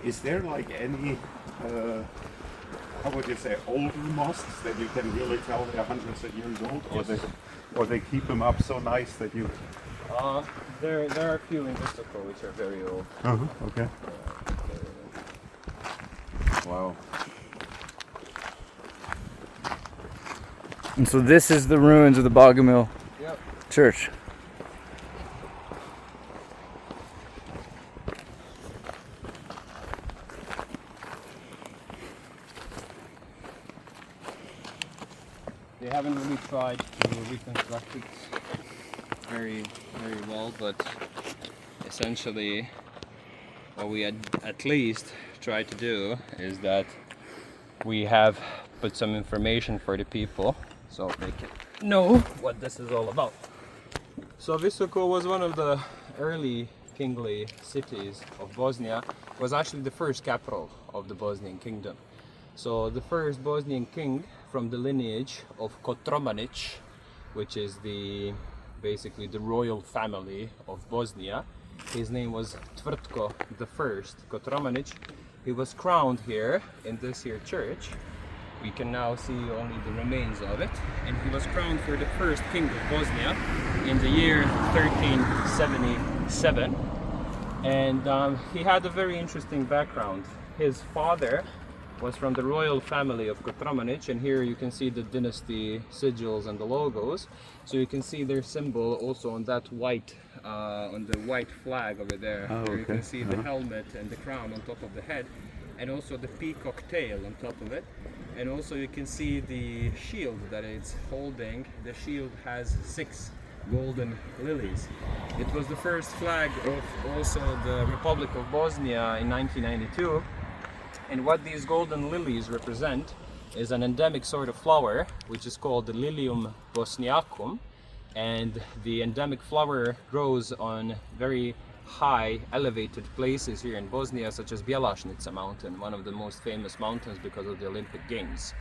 Is there like any, how would you say, older mosques that you can really tell they're hundreds of years old, or they keep them up so nice that you? There are a few in Istanbul which are very old. Okay. Wow. And so this is the ruins of the Bogomil Yep. church. They haven't really tried to reconstruct it very well, but essentially what we at least tried to do is that we have put some information for the people so they can know what this is all about. So Visoko was one of the early kingly cities of Bosnia. It was actually the first capital of the Bosnian kingdom. So the first Bosnian king from the lineage of Kotromanić, which is basically the royal family of Bosnia. His name was Tvrtko I Kotromanić. He was crowned here in this here church. We can now see only the remains of it. And he was crowned for the first king of Bosnia in the year 1377. And he had a very interesting background. His father was from the royal family of Kotromanić, and here you can see the dynasty sigils and the logos. So you can see their symbol also on that white, on the white flag over there. Where you can see the helmet and the crown on top of the head, and also the peacock tail on top of it. And also you can see the shield that it's holding. The shield has 6 golden lilies. It was the first flag of also the Republic of Bosnia in 1992. And what these golden lilies represent is an endemic sort of flower, which is called the Lilium bosniacum. And the endemic flower grows on very high elevated places here in Bosnia, such as Bjelašnica mountain, one of the most famous mountains because of the Olympic Games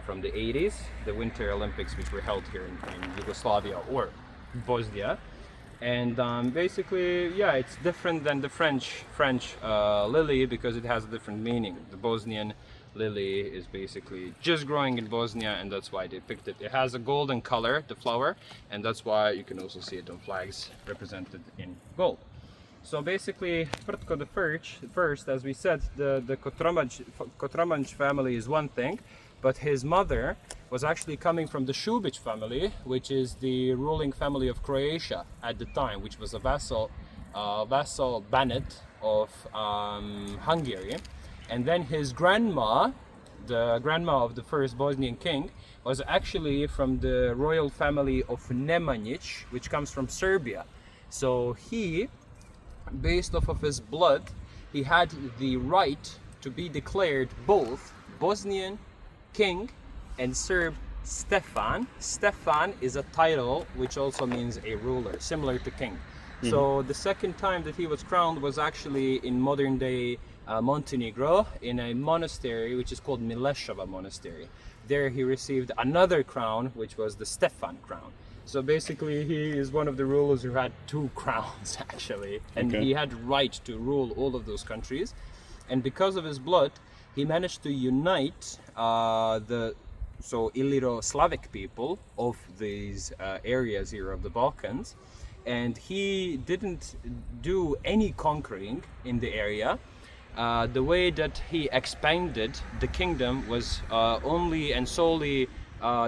from the 80s, the Winter Olympics, which were held here in Yugoslavia or Bosnia. And basically, yeah, it's different than the French lily because it has a different meaning. The Bosnian lily is basically just growing in Bosnia, and that's why they picked it. It has a golden color, the flower, and that's why you can also see it on flags represented in gold. So basically, Tvrtko the first, as we said, the Kotromanić family is one thing, but his mother was actually coming from the Šubić family, which is the ruling family of Croatia at the time, which was a vassal banat of Hungary. And then his grandma, the grandma of the first Bosnian king, was actually from the royal family of Nemanjić, which comes from Serbia. So he, based off of his blood, he had the right to be declared both Bosnian king and Serb Stefan. Stefan is a title which also means a ruler, similar to king. So the second time that he was crowned was actually in modern day Montenegro, in a monastery which is called Mileševa Monastery. There he received another crown, which was the Stefan crown. So basically he is one of the rulers who had 2 crowns actually, and he had right to rule all of those countries. And because of his blood, he managed to unite the Illyro-Slavic people of these areas here of the Balkans. And he didn't do any conquering in the area. The way that he expanded the kingdom was only and solely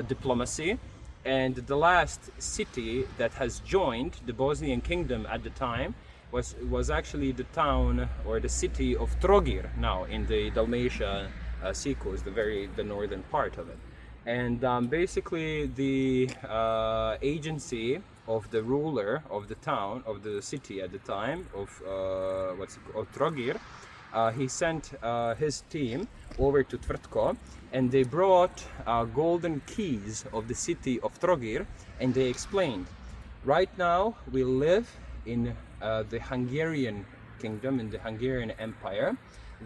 diplomacy. And the last city that has joined the Bosnian kingdom at the time was actually the town or the city of Trogir, now in the Dalmatia seacoast, the northern part of it. And basically the agency of the ruler of the town, of the city at the time, of Trogir, he sent his team over to Tvrtko, and they brought golden keys of the city of Trogir, and they explained, right now we live in the Hungarian kingdom, in the Hungarian empire.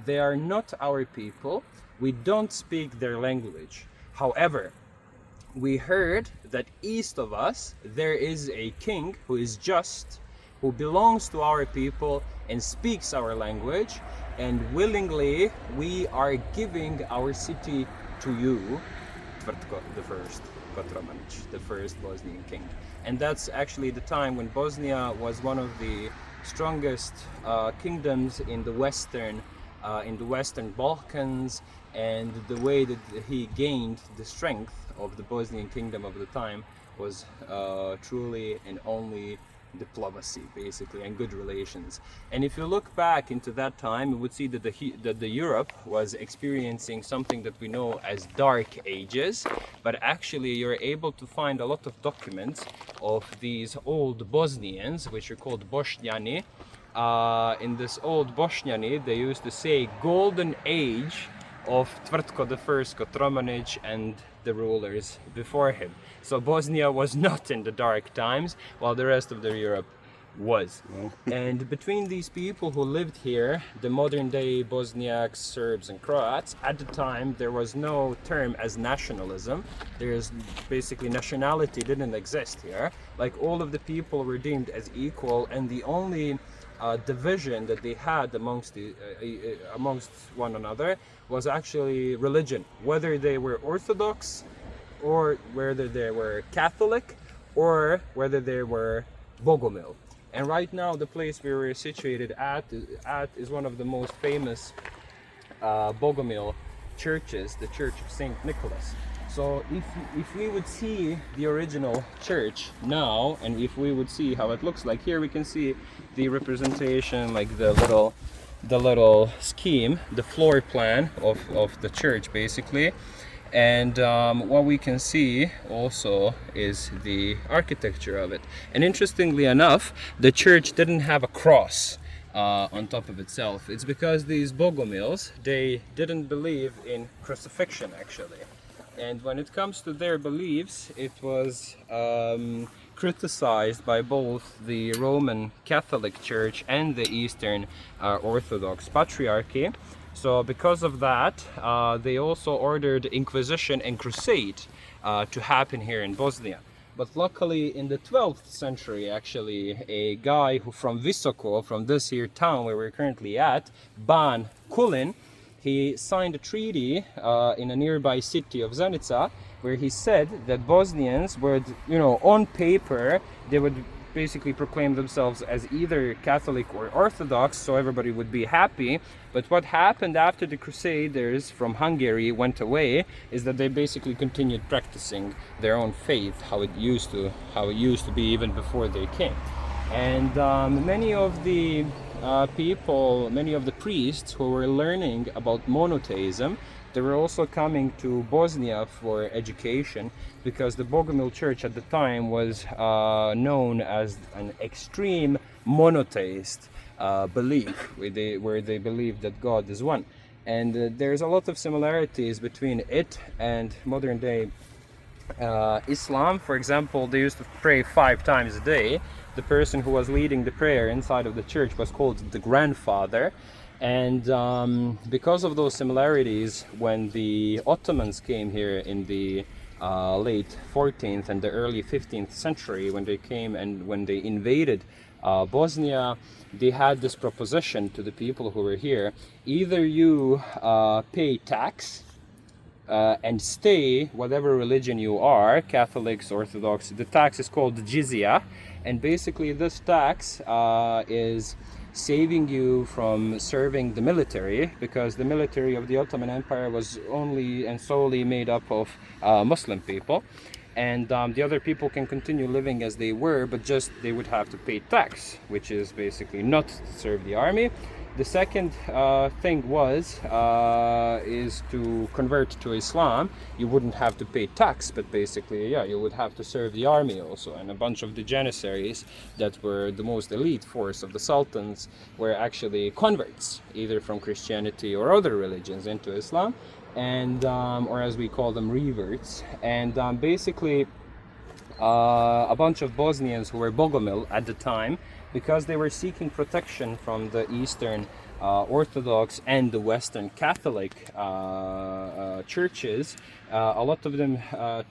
They are not our people, we don't speak their language. However, we heard that east of us there is a king who is just, who belongs to our people and speaks our language, and willingly we are giving our city to you, Tvrtko the first, Kotromanić, the first Bosnian king. And that's actually the time when Bosnia was one of the strongest kingdoms in the Western Balkans, and the way that he gained the strength of the Bosnian kingdom of the time was truly and only diplomacy, basically, and good relations. And if you look back into that time, you would see that the Europe was experiencing something that we know as dark ages, but actually you're able to find a lot of documents of these old Bosnians, which are called Bošnjani. In this old Bošnjani, they used to say golden age of Tvrtko the First, Kotromanić, and the rulers before him. So Bosnia was not in the dark times, while the rest of the Europe was. And between these people who lived here, the modern day Bosniaks, Serbs and Croats, at the time there was no term as nationalism. There's basically nationality didn't exist here. Like, all of the people were deemed as equal, and the only division that they had amongst one another was actually religion, whether they were Orthodox or whether they were Catholic or whether they were Bogomil. And right now the place we were situated at is one of the most famous Bogomil churches, the Church of Saint Nicholas. So if we would see the original church now, and if we would see how it looks like, here we can see the representation, like the little scheme, the floor plan of the church, basically. And what we can see also is the architecture of it. And interestingly enough, the church didn't have a cross on top of itself. It's because these Bogomils, they didn't believe in crucifixion, actually. And when it comes to their beliefs, it was criticized by both the Roman Catholic Church and the Eastern Orthodox Patriarchy. So because of that, they also ordered Inquisition and Crusade to happen here in Bosnia. But luckily in the 12th century, actually, a guy who from Visoko, from this here town where we're currently at, Ban Kulin, he signed a treaty in a nearby city of Zenica, where he said that Bosnians would, on paper, they would basically proclaim themselves as either Catholic or Orthodox, so everybody would be happy. But what happened after the Crusaders from Hungary went away is that they basically continued practicing their own faith, how it used to be even before they came. And many of the priests who were learning about monotheism, they were also coming to Bosnia for education, because the Bogomil Church at the time was known as an extreme monotheist belief, where they believed that God is one. And there's a lot of similarities between it and modern day Islam. For example, they used to pray 5 times a day. The person who was leading the prayer inside of the church was called the grandfather. And because of those similarities, when the Ottomans came here in the late 14th and the early 15th century, when they came and when they invaded Bosnia, they had this proposition to the people who were here: either you pay tax and stay whatever religion you are, Catholics, Orthodox. The tax is called jizya, and basically this tax is saving you from serving the military, because the military of the Ottoman Empire was only and solely made up of Muslim people, and the other people can continue living as they were, but just they would have to pay tax, which is basically not to serve the army. The second thing is to convert to Islam. You wouldn't have to pay tax, but basically, you would have to serve the army also. And a bunch of the janissaries that were the most elite force of the sultans were actually converts, either from Christianity or other religions into Islam, and or as we call them, reverts. And basically, a bunch of Bosnians who were Bogomil at the time, because they were seeking protection from the Eastern Orthodox and the Western Catholic churches, a lot of them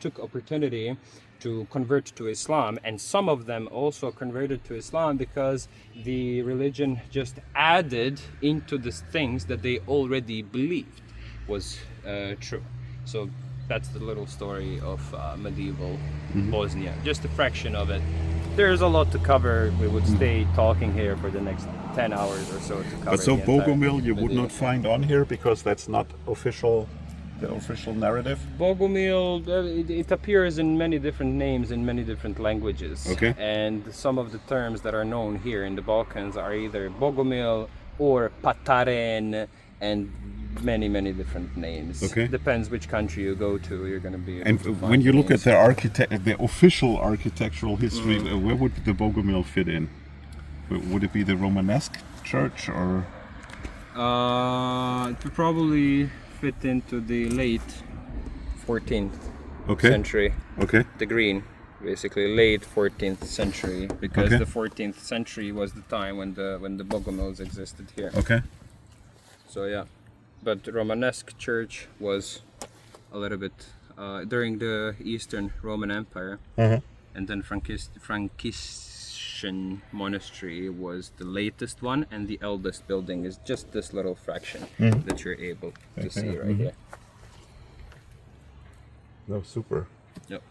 took opportunity to convert to Islam, and some of them also converted to Islam because the religion just added into the things that they already believed was true. So that's the little story of medieval Bosnia, just a fraction of it. There's a lot to cover. We would stay talking here for the next 10 hours or so to cover. But so the entire Bogomil you would medieval. not find on here because that's not the official narrative? Bogomil, it appears in many different names in many different languages. Okay. And some of the terms that are known here in the Balkans are either Bogomil or Pataren and many different names. Okay. Depends which country you go to, you're going to be able And to when find you look names. at the official architectural history, where would the Bogomil fit in? Would it be the Romanesque church or? It would probably fit into the late 14th Okay. century. Okay. The green, basically late 14th century, because Okay. the 14th century was the time when the Bogomils existed here. Okay. So yeah, but Romanesque church was a little bit during the Eastern Roman Empire, and then Franciscan monastery was the latest one, and the eldest building is just this little fraction that you're able to see right here. No, super. Yep.